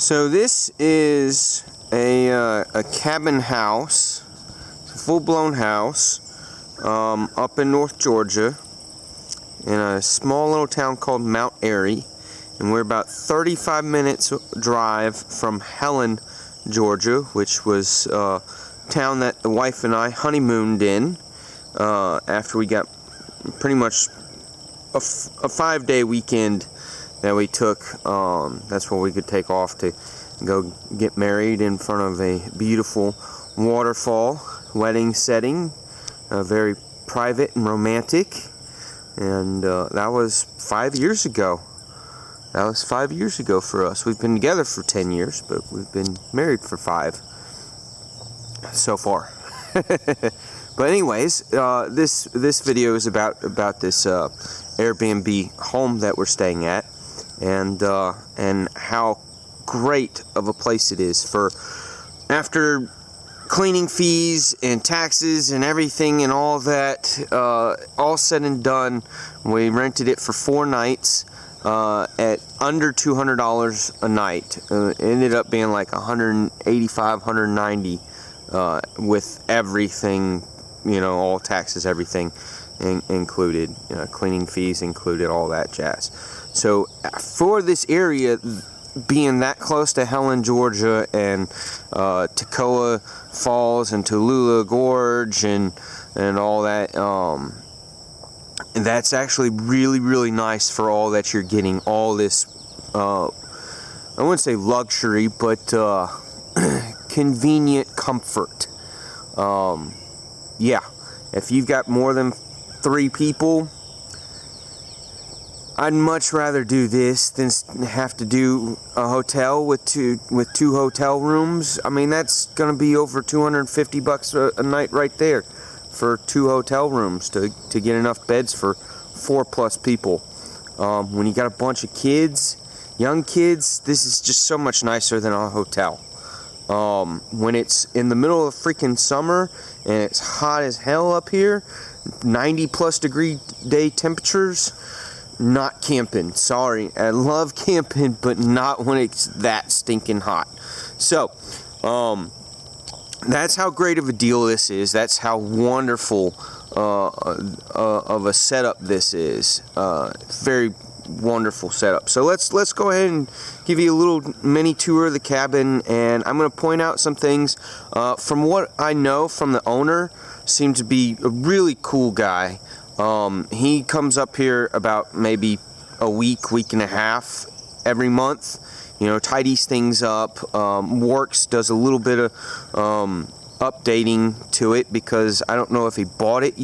So this is a cabin house, full-blown house, up in North Georgia, in a small little town called Mount Airy, and we're about 35 minutes drive from Helen, Georgia, which was a town that the wife and I honeymooned in after we got pretty much a 5-day weekend that we took. That's where we could take off to go get married in front of a beautiful waterfall wedding setting, very private and romantic. And that was 5 years ago. That was 5 years ago for us. We've been together for 10 years, but we've been married for 5 so far. But anyways, this video is about this Airbnb home that we're staying at, and how great of a place it is. For after cleaning fees and taxes and everything and all that, all said and done, we rented it for 4 nights at under $200 a night. It ended up being like $185, $190 with everything, all taxes, everything included, cleaning fees included, all that jazz. So for this area, being that close to Helen, Georgia, and Toccoa Falls and Tallulah Gorge and all that, that's actually really nice for all that you're getting. All this, I wouldn't say luxury, but convenient comfort. Yeah, if you've got more than 3 people, I'd much rather do this than have to do a hotel with two hotel rooms. I mean, that's gonna be over $250 a night right there for 2 hotel rooms to get enough beds for 4+ people. When you got a bunch of kids, young kids, this is just so much nicer than a hotel. When it's in the middle of freaking summer and it's hot as hell up here, 90+ degree day temperatures, not camping. Sorry, I love camping, but not when it's that stinking hot. So, that's how great of a deal this is. That's how wonderful of a setup this is. Very wonderful setup. So let's go ahead and give you a little mini tour of the cabin, and I'm going to point out some things. From what I know from the owner, seems to be a really cool guy. He comes up here about maybe a week and a half every month, tidies things up, works, does a little bit of updating to it, because I don't know if he bought it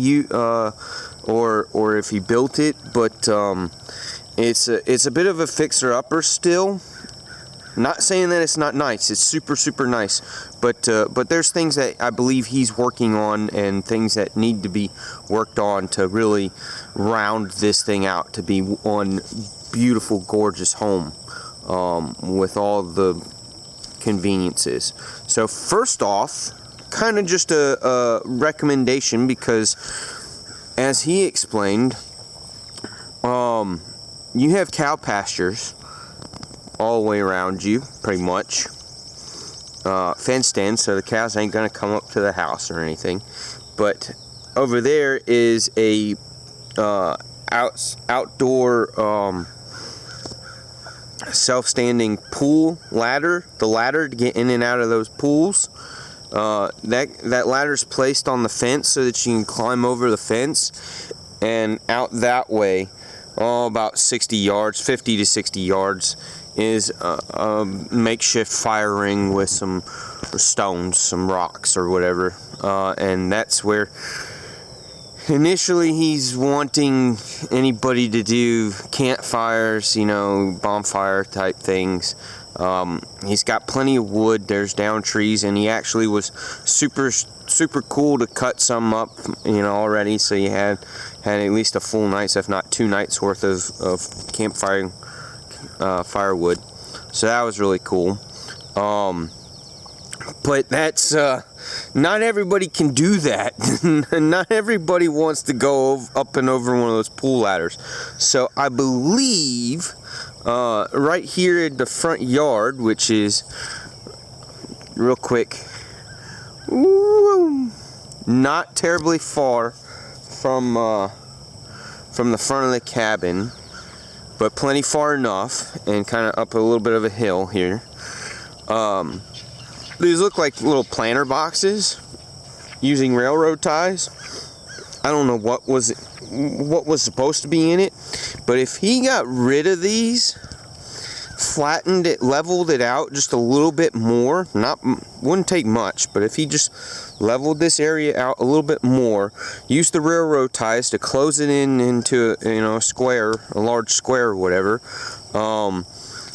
or if he built it, but it's a bit of a fixer-upper still. Not saying that it's not nice. It's super nice, but there's things that I believe he's working on, and things that need to be worked on to really round this thing out to be one beautiful, gorgeous home with all the conveniences. So first off, kind of just a recommendation, because as he explained, you have cow pastures all the way around you, pretty much, fenced in, so the cows ain't gonna come up to the house or anything. But over there is a outdoor self-standing pool ladder. The ladder to get in and out of those pools. That ladder's placed on the fence so that you can climb over the fence and out that way. About 60 yards, 50 to 60 yards, is a makeshift fire ring with some stones, some rocks or whatever, and that's where initially he's wanting anybody to do campfires, bonfire type things. He's got plenty of wood. There's down trees, and he actually was super cool to cut some up, already, so you had at least a full night's, if not 2 nights worth of campfire firewood. So that was really cool. But that's not everybody can do that. Not everybody wants to go up and over one of those pool ladders. So I believe right here in the front yard, which is real quick, not terribly far from the front of the cabin, but plenty far enough, and kind of up a little bit of a hill here. These look like little planter boxes using railroad ties. I don't know what was supposed to be in it, but if he got rid of these, flattened it, leveled it out just a little bit more, wouldn't take much, but if he just leveled this area out a little bit more, used the railroad ties to close it into a square, a large square or whatever,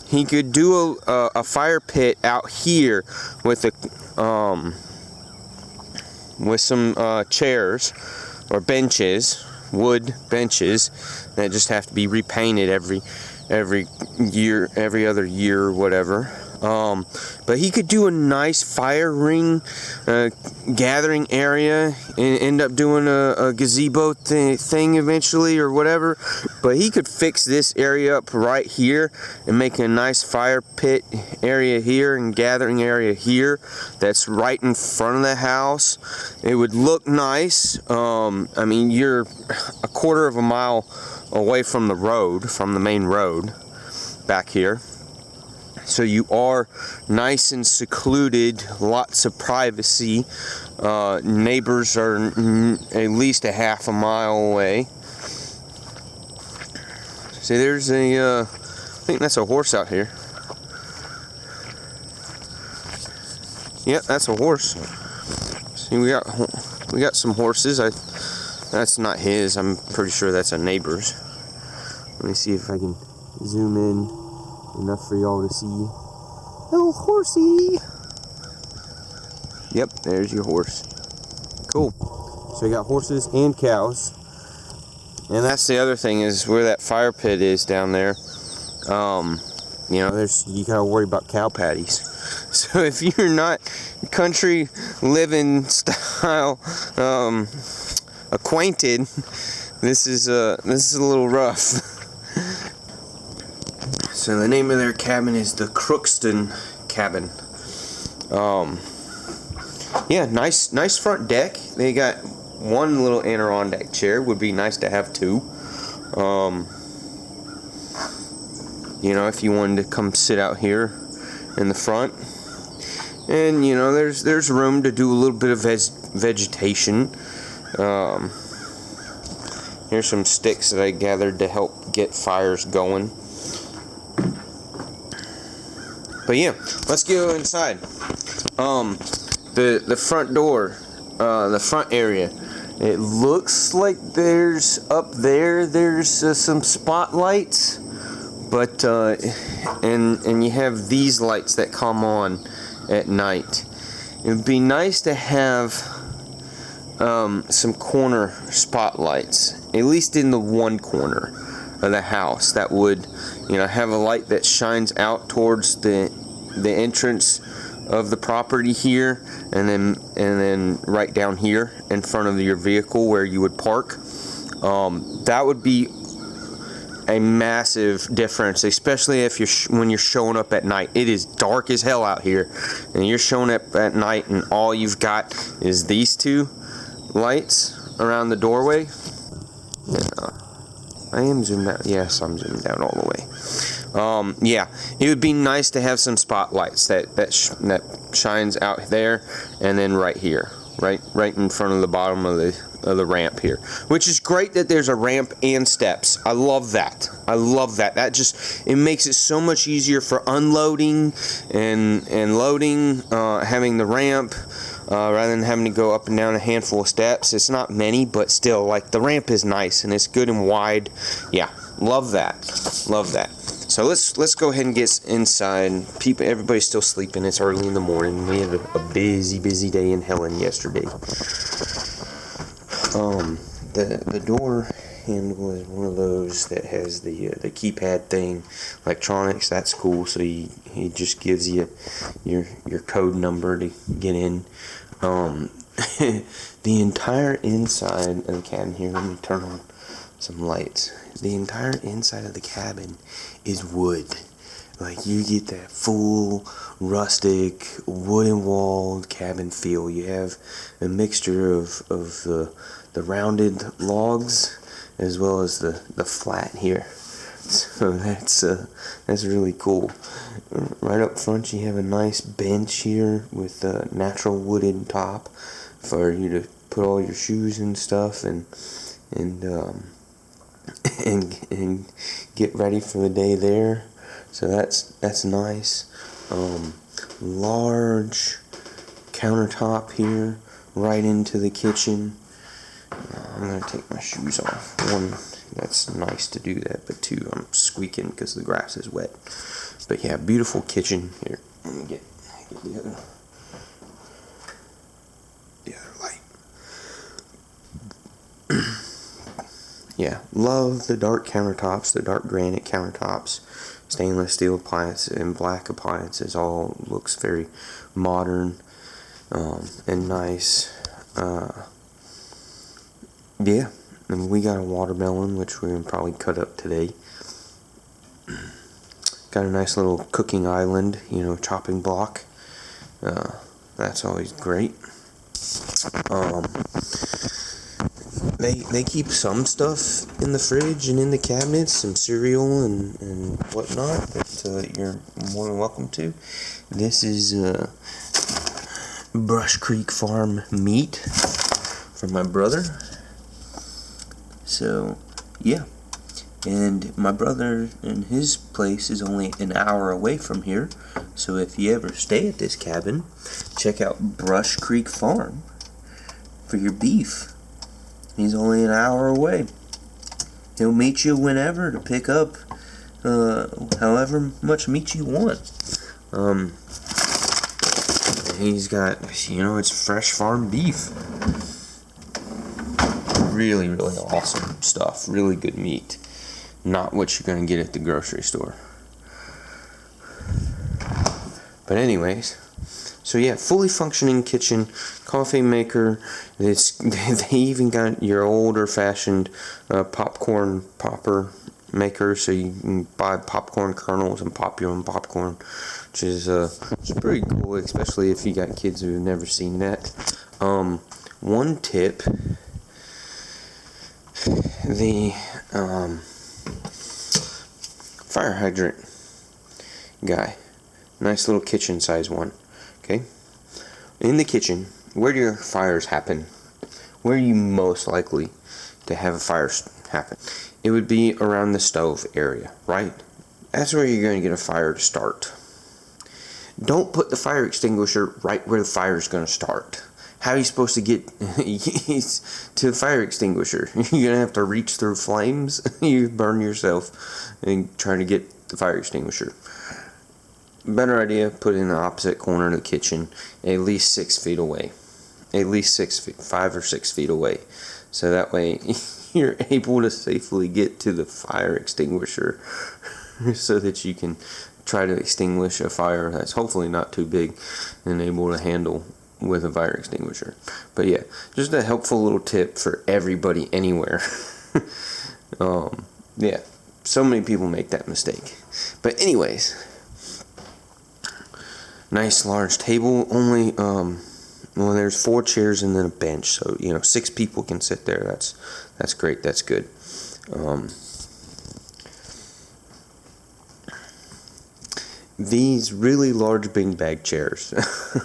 he could do a fire pit out here with some chairs or benches, wood benches that just have to be repainted every year, every other year or whatever. But he could do a nice fire ring gathering area and end up doing a gazebo thing eventually or whatever. But he could fix this area up right here and make a nice fire pit area here and gathering area here that's right in front of the house. It would look nice. I mean, you're a quarter of a mile away from the road, from the main road back here. So you are nice and secluded, lots of privacy. Neighbors are at least a half a mile away. See, there's I think that's a horse out here. Yep, that's a horse. See, we got some horses. That's not his. I'm pretty sure that's a neighbor's. Let me see if I can zoom in enough for y'all to see. Little horsey. Yep, there's your horse. Cool. So we got horses and cows. And that's the other thing, is where that fire pit is down there. You gotta worry about cow patties. So if you're not country living style acquainted, this is a little rough. So the name of their cabin is the Crookston cabin. Yeah, nice front deck. They got one little Adirondack chair. Would be nice to have two. If you wanted to come sit out here in the front. And there's room to do a little bit of vegetation. Here's some sticks that I gathered to help get fires going. But yeah, let's go inside. The front door, the front area. It looks like there's some spotlights, but and you have these lights that come on at night. It would be nice to have some corner spotlights, at least in the one corner of the house, that would have a light that shines out towards the entrance of the property here, and then right down here in front of your vehicle where you would park. That would be a massive difference, especially if when you're showing up at night. It is dark as hell out here, and you're showing up at night, and all you've got is these two lights around the doorway. I am zoomed out. Yes, I'm zoomed out all the way. Yeah, it would be nice to have some spotlights that shines out there, and then right here, right in front of the bottom of the ramp here. Which is great that there's a ramp and steps. I love that. It makes it so much easier for unloading and loading, having the ramp. Rather than having to go up and down a handful of steps. It's not many, but still, like, the ramp is nice and it's good and wide. Yeah, love that. So let's go ahead and get inside. Everybody's still sleeping. It's early in the morning. We had a busy day in Helen yesterday. The door handle is one of those that has the keypad thing, electronics. That's cool. So he just gives you your code number to get in. The entire inside of the cabin here. Let me turn on some lights. The entire inside of the cabin is wood. Like, you get that full rustic wooden walled cabin feel. You have a mixture of the rounded logs as well as the flat here. So that's really cool. Right up front you have a nice bench here with a natural wooden top for you to put all your shoes and stuff and get ready for the day there. So that's nice. Large countertop here right into the kitchen. I'm gonna take my shoes off. One, that's nice to do that, but two, I'm squeaking because the grass is wet. But yeah, beautiful kitchen here. Let me get the other light. Yeah, love the dark countertops, the dark granite countertops. Stainless steel appliances and black appliances, all looks very modern and nice. Yeah, and we got a watermelon, which we're gonna probably cut up today. Got a nice little cooking island, you know, chopping block. That's always great. They keep some stuff in the fridge and in the cabinets, some cereal and whatnot that you're more than welcome to. This is Brush Creek Farm meat from my brother. So, yeah. And my brother and his place is only an hour away from here. So if you ever stay at this cabin, check out Brush Creek Farm for your beef. He's only an hour away. He'll meet you whenever to pick up however much meat you want. He's got, you know, it's fresh farm beef. Really, really awesome stuff. Really good meat. Not what you're going to get at the grocery store. But anyways, so yeah, fully functioning kitchen, coffee maker. They even got your older fashioned popcorn popper maker, so you can buy popcorn kernels and pop your own popcorn, which is it's pretty cool, especially if you got kids who've never seen that. One tip, the fire hydrant guy, nice little kitchen size one. Okay, in the kitchen, where do your fires happen? Where are you most likely to have a fire happen? It would be around the stove area, right? That's where you're going to get a fire to start. Don't put the fire extinguisher right where the fire is going to start. How are you supposed to get to the fire extinguisher? You're going to have to reach through flames. You burn yourself and try to get the fire extinguisher. Better idea, put it in the opposite corner of the kitchen, at least 6 feet away. At least 6 feet, 5 or 6 feet away. So that way you're able to safely get to the fire extinguisher so that you can try to extinguish a fire that's hopefully not too big and able to handle with a fire extinguisher. But yeah, just a helpful little tip for everybody anywhere. Yeah, so many people make that mistake. But anyways, nice large table, only well, there's 4 chairs and then a bench, so you know 6 people can sit there. That's great. That's good. These really large big bag chairs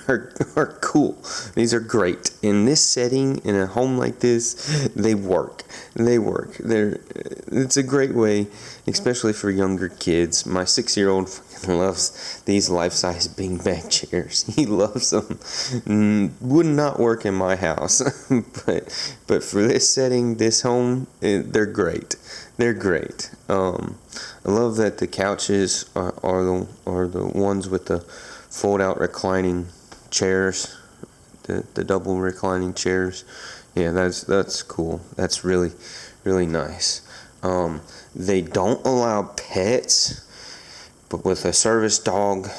are cool. These are great. In this setting, in a home like this, they work. It's a great way, especially for younger kids. My 6-year-old fucking loves these life-size big bag chairs. He loves them. Would not work in my house, but for this setting, this home, they're great. They're great. I love that the couches are the ones with the fold-out reclining chairs, the double reclining chairs. Yeah, that's cool. That's really, really nice. They don't allow pets, but with a service dog,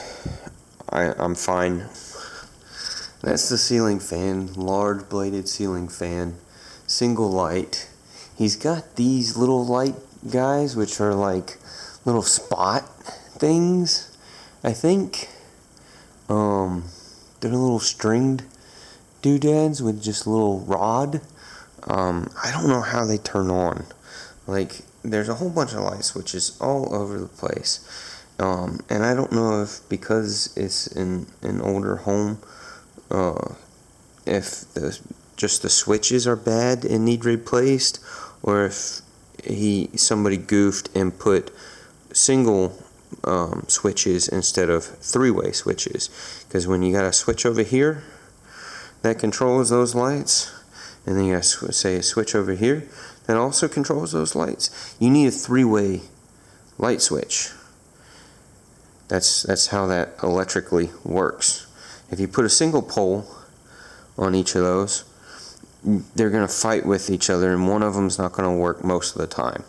I'm fine. That's the ceiling fan, large bladed ceiling fan, single light. he's got these little light guys, which are like little spot things, I think. They're little stringed doodads with just a little rod. I don't know how they turn on. Like, there's a whole bunch of light switches all over the place. And I don't know if because it's in an older home, if just the switches are bad and need replaced, or if somebody goofed and put single switches instead of three-way switches. Because when you got a switch over here that controls those lights, and then you got say a switch over here that also controls those lights, you need a three-way light switch. That's how that electrically works. If you put a single pole on each of those, they're going to fight with each other, and one of them's not going to work most of the time.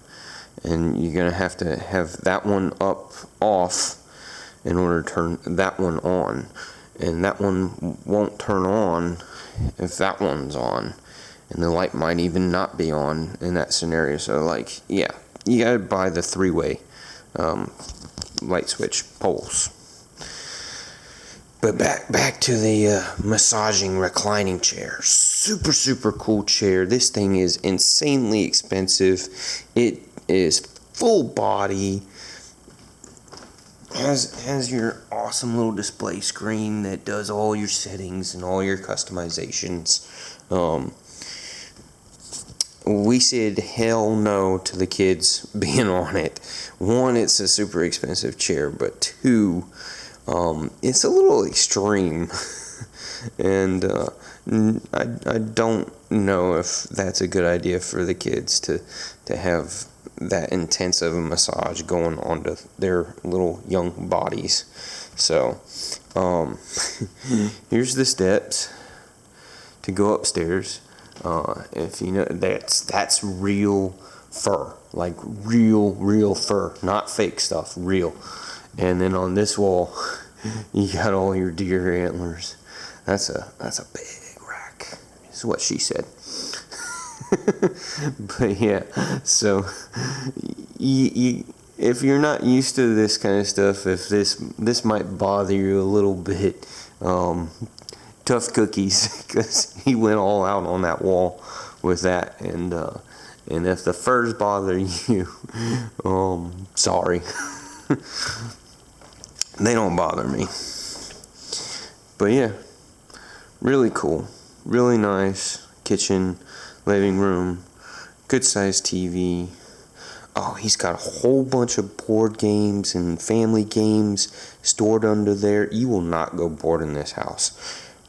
And you're going to have that one off in order to turn that one on. And that one won't turn on if that one's on. And the light might even not be on in that scenario. So, like, yeah, you got to buy the three-way light switch poles. But back to the massaging reclining chair. Super cool chair. This thing is insanely expensive. It is full body. Has your awesome little display screen that does all your settings and all your customizations. We said hell no to the kids being on it. One, it's a super expensive chair, but two, it's a little extreme. And I don't know if that's a good idea for the kids to have that intense of a massage going onto their little young bodies. So here's the steps to go upstairs. If you know, that's real fur, like real fur, not fake stuff, real. And then on this wall, you got all your deer antlers. That's a big rack, is what she said. But yeah, so if you're not used to this kind of stuff, if this might bother you a little bit, tough cookies, because he went all out on that wall with that. And if the furs bother you, sorry. They don't bother me. But yeah, really cool, really nice kitchen, living room, good sized TV. Oh, he's got a whole bunch of board games and family games stored under there. You will not go bored in this house.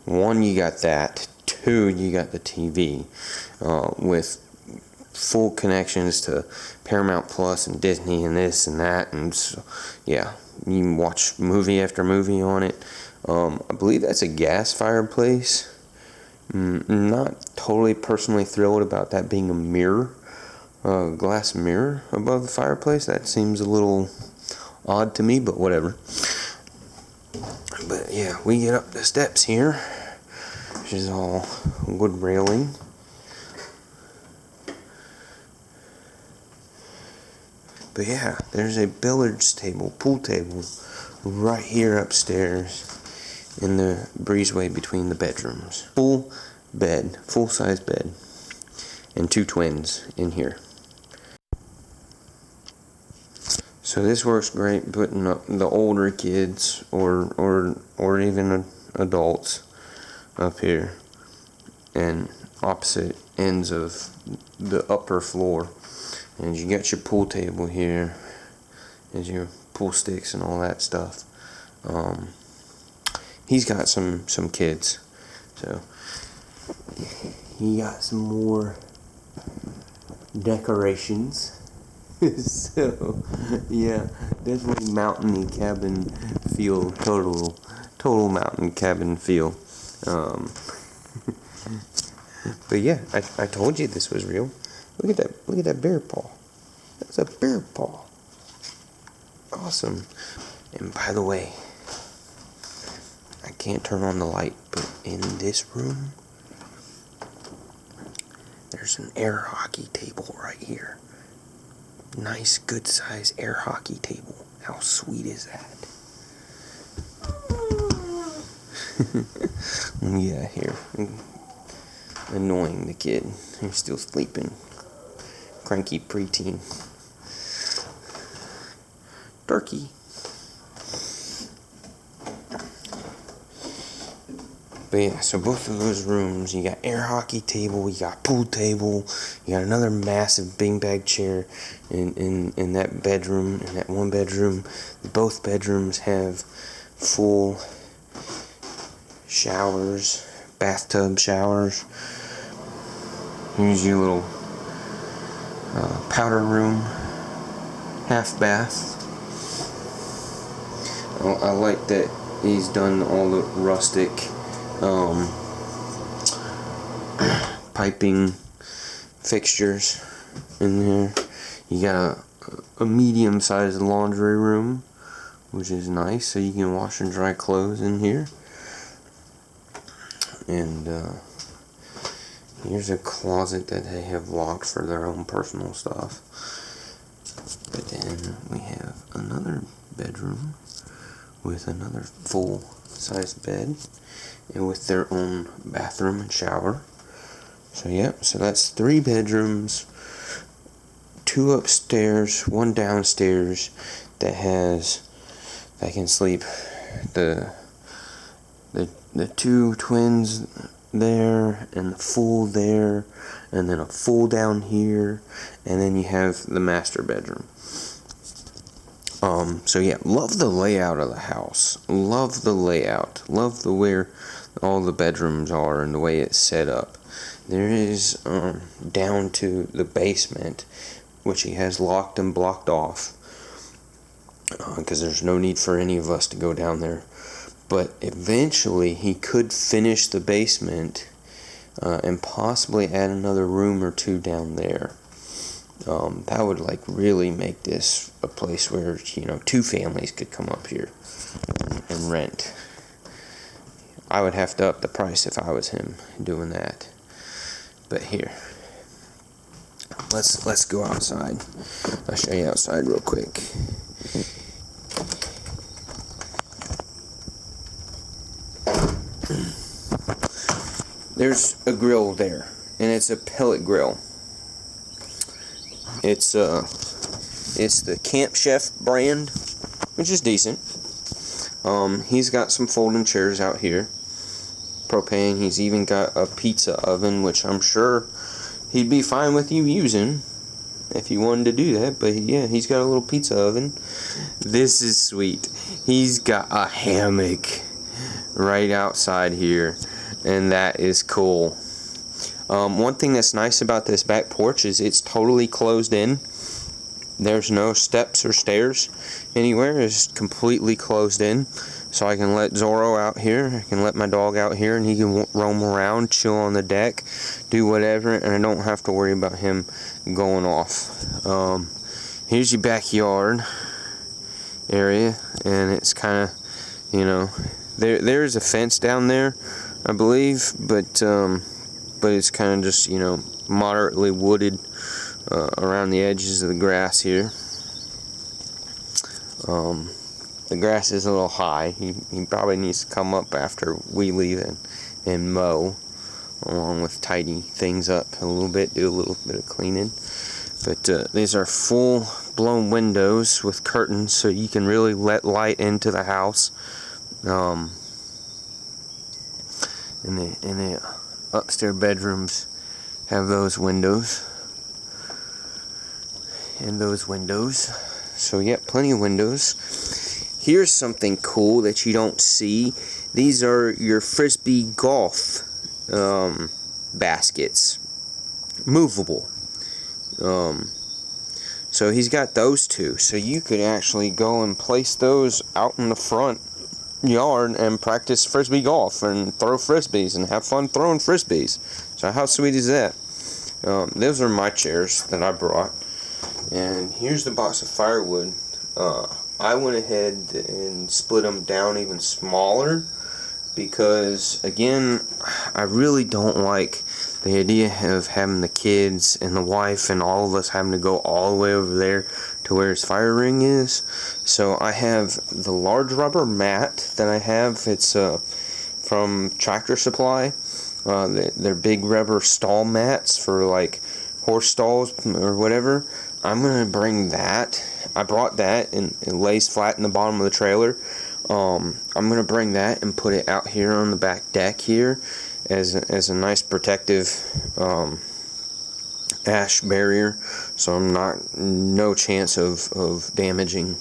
One, you got that. Two, you got the TV with full connections to Paramount Plus and Disney and this and that. And so, yeah, you can watch movie after movie on it. I believe that's a gas fireplace. Not totally personally thrilled about that being a mirror, glass mirror above the fireplace. That seems a little odd to me, but whatever. But yeah, we get up the steps here, which is all wood railing. But yeah, there's a billiards table, pool table, right here upstairs in the breezeway between the bedrooms. Full bed, full-size bed, and two twins in here. So this works great putting up the older kids or even adults up here, and opposite ends of the upper floor. And you got your pool table here, and your pool sticks and all that stuff. He's got some kids, so he got some more decorations. So yeah, definitely mountainy cabin feel, total mountain cabin feel. But yeah, I told you this was real. Look at that bear paw. That's a bear paw. Awesome. And by the way, I can't turn on the light, but in this room, there's there's an air hockey table right here. Nice, good size air hockey table. How sweet is that? Yeah, here. Annoying the kid. He's still sleeping. Cranky preteen. Turkey. But yeah, so both of those rooms, you got air hockey table, you got pool table, you got another massive beanbag chair in that bedroom, in that one bedroom. Both bedrooms have full showers, bathtub showers. Here's your little powder room, half bath. I like that he's done all the rustic piping fixtures in there. You got a medium-sized laundry room, which is nice, so you can wash and dry clothes in here. And here's a closet that they have locked for their own personal stuff. But then we have another bedroom with another full-sized bed and with their own bathroom and shower. So yep, so that's 3 bedrooms, 2 upstairs, 1 downstairs that can sleep the 2 twins there, and the full there, and then a full down here, and then you have the master bedroom. So yeah, love the layout of the house. Love the layout. Love the where all the bedrooms are and the way it's set up. There is down to the basement, which he has locked and blocked off, because there's no need for any of us to go down there. But eventually he could finish the basement and possibly add another room or 2 down there. That would like really make this a place where, you know, 2 families could come up here and rent. I would have to up the price if I was him doing that. But here, let's go outside. I'll show you outside real quick. There's a grill there, and it's a pellet grill. It's the Camp Chef brand, which is decent. He's got some folding chairs out here, propane. He's even got a pizza oven, which I'm sure he'd be fine with you using if you wanted to do that. But yeah, he's got a little pizza oven. This is sweet. He's got a hammock right outside here, and that is cool. One thing that's nice about this back porch is it's totally closed in. There's no steps or stairs anywhere. It's completely closed in. So I can let Zorro out here. I can let my dog out here, and he can roam around, chill on the deck, do whatever, and I don't have to worry about him going off. Here's your backyard area, and it's kind of, you know, there's a fence down there, I believe, but it's kind of just, you know, moderately wooded around the edges of the grass here. The grass is a little high. He probably needs to come up after we leave and mow, along with tidy things up a little bit, do a little bit of cleaning. But these are full blown windows with curtains, so you can really let light into the house. And the upstairs bedrooms have those windows. And those windows. So yeah, plenty of windows. Here's something cool that you don't see. These are your Frisbee golf baskets. Movable. So he's got those 2. So you could actually go and place those out in the front yard and practice Frisbee golf and throw Frisbees and have fun throwing Frisbees. So how sweet is that? Those are my chairs that I brought. And here's the box of firewood. I went ahead and split them down even smaller because, again, I really don't like the idea of having the kids and the wife and all of us having to go all the way over there to where his fire ring is. So I have the large rubber mat that I have. It's from Tractor Supply. They're big rubber stall mats for like horse stalls or whatever. I'm gonna bring that. I brought that, and it lays flat in the bottom of the trailer. I'm gonna bring that and put it out here on the back deck here as a nice protective ash barrier, so I'm no chance of damaging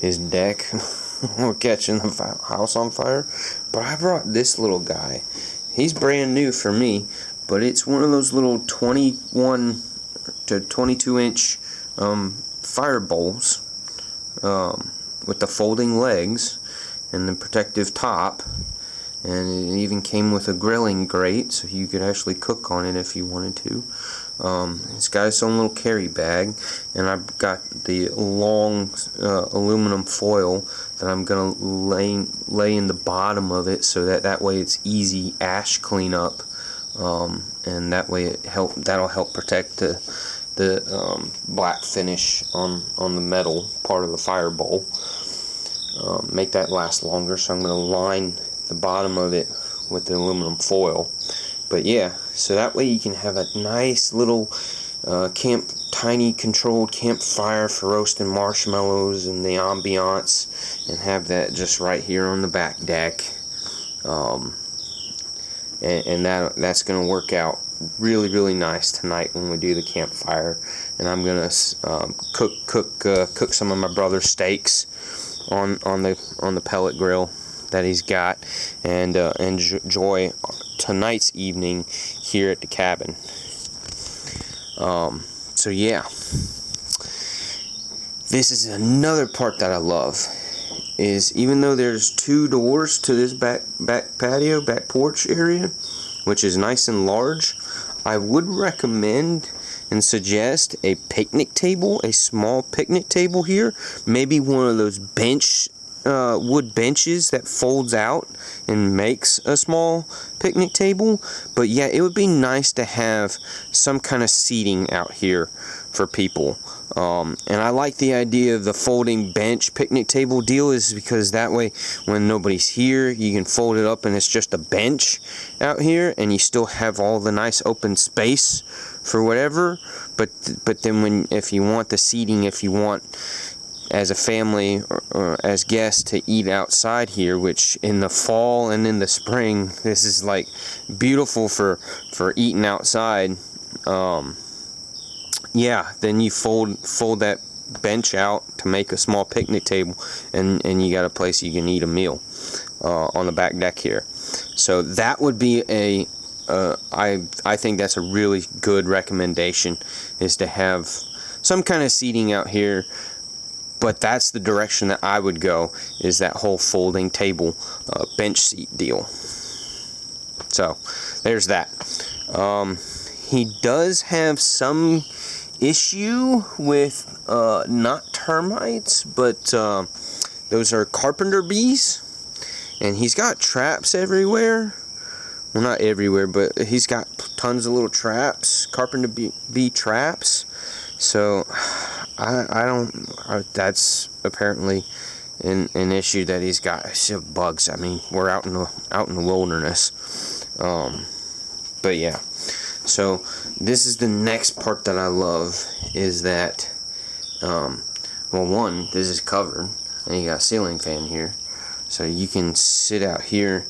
his deck or catching the house on fire. But I brought this little guy. He's brand new for me, but it's one of those little 21 to 22 inch fire bowls with the folding legs and the protective top, and it even came with a grilling grate so you could actually cook on it if you wanted to. It's got its own little carry bag, and I've got the long aluminum foil that I'm gonna lay in the bottom of it, so that way it's easy ash cleanup, and that way that'll help protect the black finish on the metal part of the fire bowl. Make that last longer, so I'm going to line the bottom of it with the aluminum foil. But yeah, so that way you can have a nice little tiny controlled campfire for roasting marshmallows and the ambiance, and have that just right here on the back deck. And that's going to work out really nice tonight when we do the campfire. And I'm gonna cook some of my brother's steaks on the pellet grill that he's got, and enjoy tonight's evening here at the cabin. So yeah, this is another part that I love, is even though there's 2 doors to this back porch area, which is nice and large, I would recommend and suggest a picnic table, a small picnic table here. Maybe one of those wood benches that folds out and makes a small picnic table. But yeah, it would be nice to have some kind of seating out here for people. And I like the idea of the folding bench picnic table deal, is because that way when nobody's here, you can fold it up and it's just a bench out here, and you still have all the nice open space for whatever. But then if you want the seating, if you want as a family or as guests to eat outside here, which in the fall and in the spring, this is like beautiful for eating outside. Yeah, then you fold that bench out to make a small picnic table, and you got a place you can eat a meal on the back deck here. So that would be I think that's a really good recommendation, is to have some kind of seating out here. But that's the direction that I would go, is that whole folding table bench seat deal. So there's that. He does have some issue with not termites, but those are carpenter bees, and he's got traps everywhere. Well, not everywhere, but he's got tons of little traps, carpenter bee traps. So that's apparently an issue that he's got. Bugs. I mean, we're out in the wilderness. But yeah. So this is the next part that I love, is that, well, one, this is covered, and you got a ceiling fan here, so you can sit out here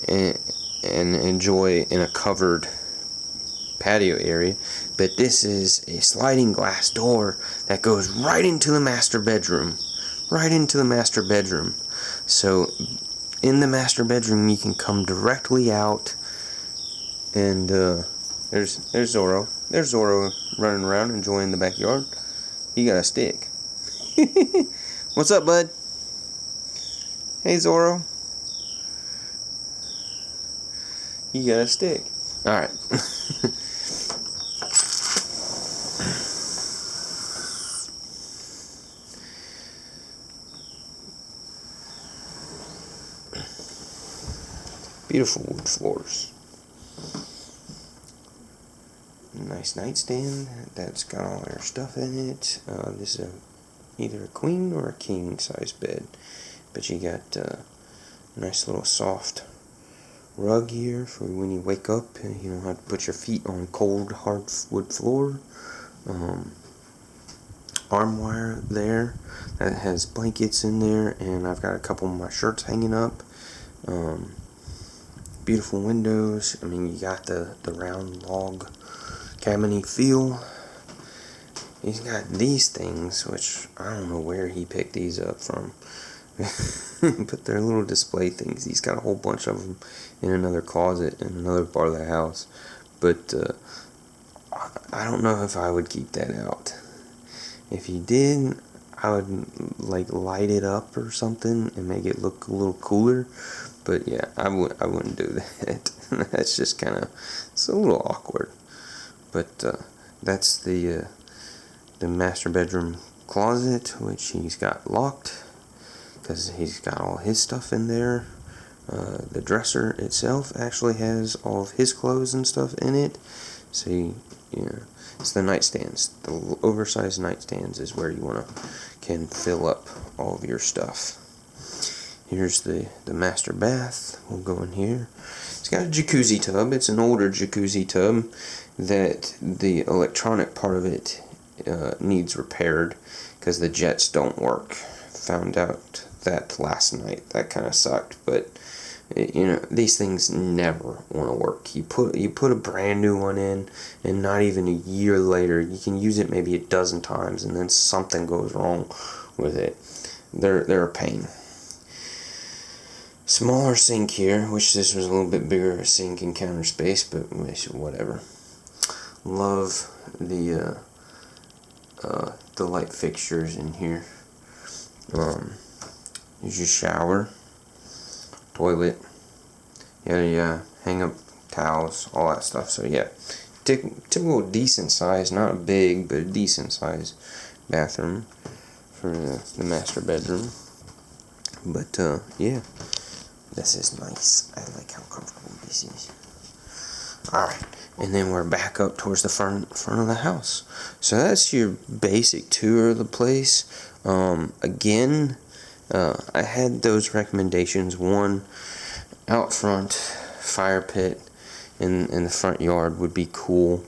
and enjoy in a covered patio area. But this is a sliding glass door that goes right into the master bedroom. So in the master bedroom, you can come directly out, and there's Zorro. There's Zorro running around enjoying the backyard. He got a stick. What's up, bud? Hey, Zorro. He got a stick. Alright. Beautiful wood floors. nice nightstand that's got all our stuff in it. This is either a queen or a king size bed, but you got a nice little soft rug here for when you wake up and you don't have to put your feet on cold hardwood floor. Arm wire there that has blankets in there, and I've got a couple of my shirts hanging up. Beautiful windows. I mean, you got the round log cabin-y feel. He's got these things, which I don't know where he picked these up from. But they're little display things. He's got a whole bunch of them in another closet in another part of the house. But I don't know if I would keep that out. If you did, I would like light it up or something and make it look a little cooler. But yeah, I wouldn't do that. That's just kind of, it's a little awkward. But that's the master bedroom closet, which he's got locked because he's got all his stuff in there. The dresser itself actually has all of his clothes and stuff in it. So it's the nightstands. The oversized nightstands is where you can fill up all of your stuff. Here's the master bath. We'll go in here. It's got a jacuzzi tub. It's an older jacuzzi tub that the electronic part of it needs repaired because the jets don't work. Found out that last night. That kind of sucked, but these things never want to work. You put a brand new one in, and not even a year later, you can use it maybe a dozen times, and then something goes wrong with it. They're a pain. Smaller sink here, which this was a little bit bigger sink and counter space, but whatever. Love the light fixtures in here. Here's your shower, toilet, hang up towels, all that stuff. So yeah, typical decent size, not a big, but a decent size bathroom for the master bedroom. But yeah, this is nice. I like how comfortable this is. Alright, and then we're back up towards the front of the house. So that's your basic tour of the place. Again, I had those recommendations. One, out front, fire pit in the front yard would be cool.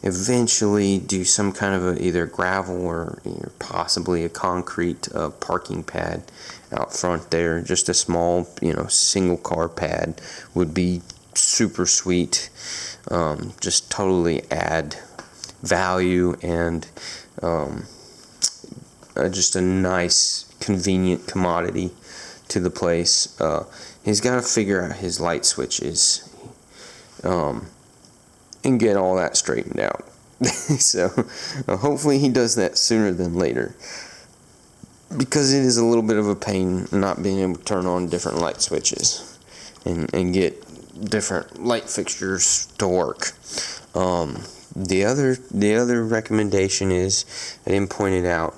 Eventually do some kind of either gravel or possibly a concrete parking pad out front there. Just a small, single car pad would be super sweet. Just totally add value and just a nice, convenient commodity to the place. He's got to figure out his light switches and get all that straightened out. So hopefully he does that sooner than later, because it is a little bit of a pain not being able to turn on different light switches and get different light fixtures to work. The other recommendation is, I didn't point it out,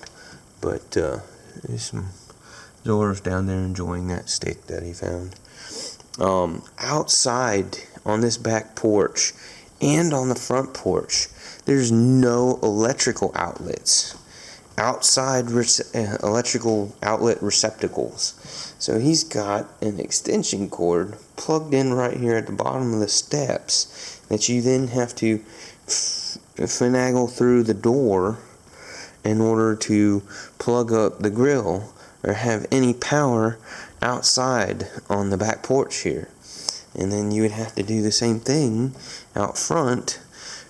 but there's some Zora's down there enjoying that steak that he found. Outside on this back porch and on the front porch, there's no electrical outlets. Outside electrical outlet receptacles. So he's got an extension cord plugged in right here at the bottom of the steps that you then have to finagle through the door in order to plug up the grill or have any power outside on the back porch here. And then you would have to do the same thing out front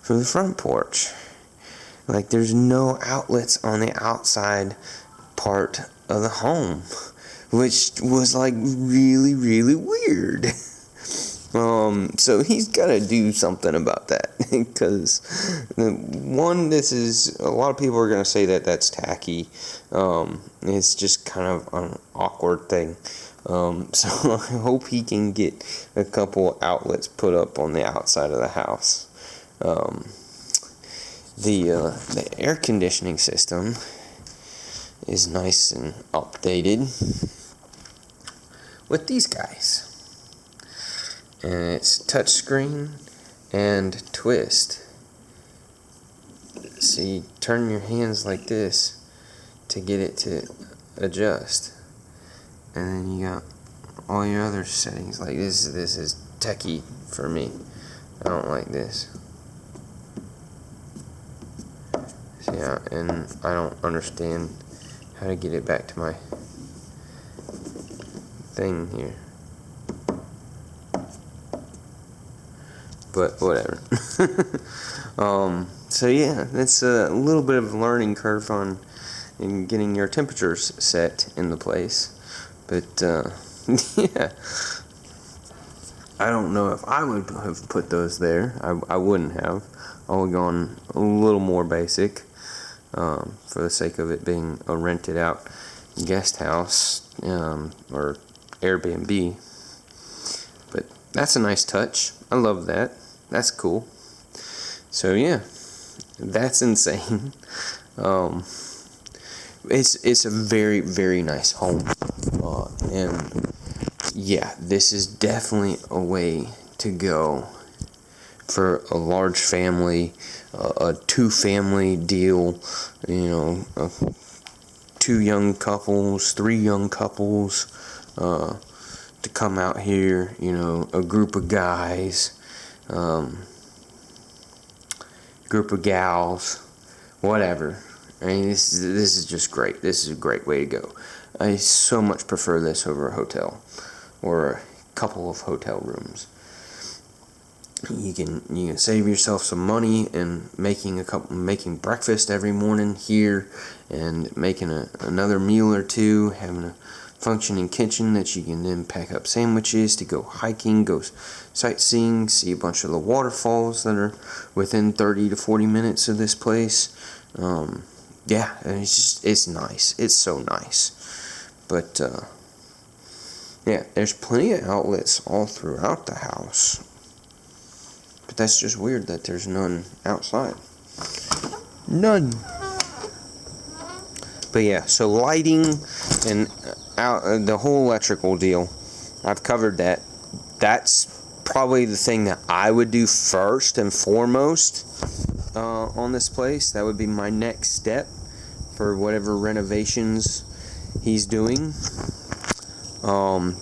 for the front porch. Like, there's no outlets on the outside part of the home, which was like really, really weird. So he's got to do something about that, because this is, a lot of people are going to say that that's tacky. It's just kind of an awkward thing. So I hope he can get a couple outlets put up on the outside of the house. The air conditioning system is nice and updated with these guys. And it's touchscreen and twist. So you turn your hands like this to get it to adjust, and then you got all your other settings. Like this is techie for me. I don't like this. So yeah, and I don't understand how to get it back to my thing here. But whatever. So yeah, that's a little bit of a learning curve on in getting your temperatures set in the place. But yeah, I don't know if I would have put those there. I wouldn't have. I would have gone a little more basic, for the sake of it being a rented out guest house, or Airbnb. But that's a nice touch. I love that. That's cool. So yeah, that's insane. It's a very, very nice home, and yeah, this is definitely a way to go for a large family, a 2-family deal, 2 young couples, 3 young couples, to come out here, a group of guys, group of gals, whatever. I mean, this is just great. This is a great way to go. I so much prefer this over a hotel or a couple of hotel rooms. You can save yourself some money and making breakfast every morning here, and making another meal or two, having a functioning kitchen that you can then pack up sandwiches to go hiking, go sightseeing, see a bunch of the waterfalls that are within 30 to 40 minutes of this place. Yeah, it's nice. It's so nice. But yeah, there's plenty of outlets all throughout the house. But that's just weird that there's none outside. None. But yeah, so lighting and the whole electrical deal, I've covered that. That's probably the thing that I would do first and foremost on this place. That would be my next step for whatever renovations he's doing.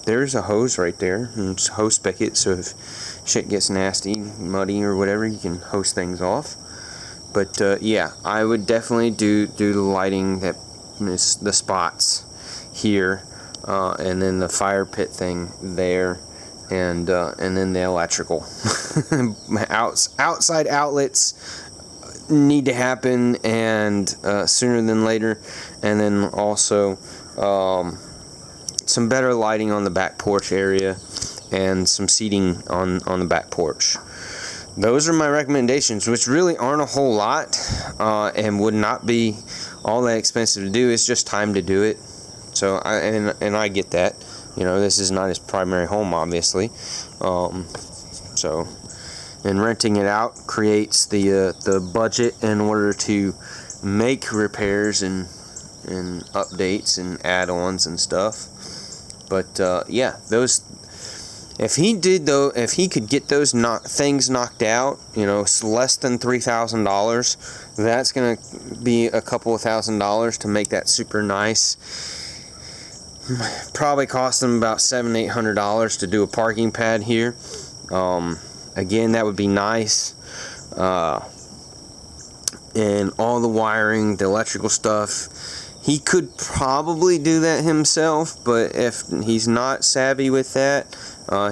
There's a hose right there. It's a hose spigot, so if shit gets nasty, muddy, or whatever, you can hose things off. But yeah, I would definitely do the lighting, that is the spots here, and then the fire pit thing there, and then the electrical. Outside outlets need to happen, and sooner than later, and then also some better lighting on the back porch area, and some seating on the back porch. Those are my recommendations, which really aren't a whole lot, and would not be all that expensive to do. It's just time to do it. So I get that. This is not his primary home, obviously. So, and renting it out creates the budget in order to make repairs and updates and add-ons and stuff. But yeah, those. If he could get those things knocked out, it's less than $3,000. That's gonna be a couple of $1,000s to make that super nice. Probably cost them about $700-800 to do a parking pad here. Again, that would be nice. And all the wiring, the electrical stuff. He could probably do that himself, but if he's not savvy with that,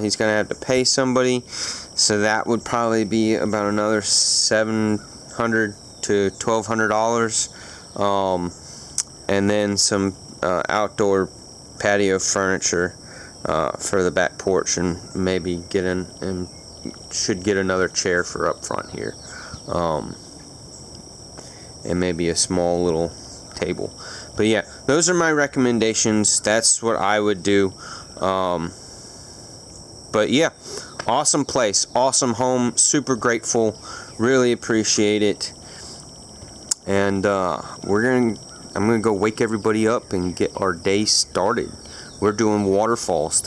he's going to have to pay somebody. So that would probably be about another $700 to $1,200. And then some outdoor patio furniture for the back porch, and maybe should get another chair for up front here. And maybe a small little table. But yeah, those are my recommendations. That's what I would do. But yeah, awesome place, awesome home, super grateful, really appreciate it. And I'm gonna go wake everybody up and get our day started. We're doing waterfalls